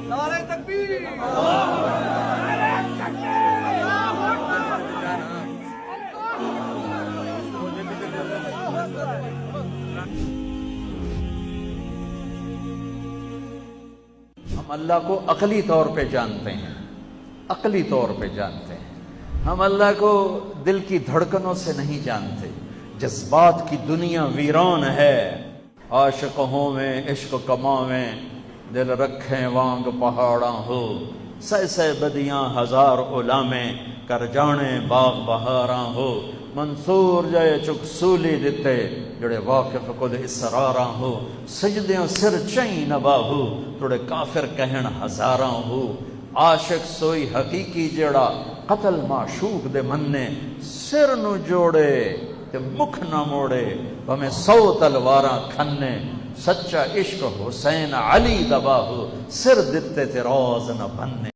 نعرہ تکبیر! ہم اللہ کو عقلی طور پہ جانتے ہیں، عقلی طور پہ جانتے ہیں۔ ہم اللہ کو دل کی دھڑکنوں سے نہیں جانتے۔ جذبات کی دنیا ویران ہے، عاشق ہوں میں عشق کماویں، دل رکھیں وانگ پہاڑاں ہو، سہ سہ بدیاں ہزار علامیں، کر جانے باغ بہاراں ہو، منصور جائے چک سولی دتے، جڑے واقف کد اسراراں ہو، سجدیاں سر چیں نبا ہو، توڑے کافر کہن ہزاراں ہو، عاشق سوئی حقیقی جڑا قتل معشوق دے مننے، سر نو جوڑے تے مکھ نہ موڑے، ہمیں 100 تلواراں کھنے، سچا عشق حسین علی دبا ہو، سر دتے تے روز نہ بننے۔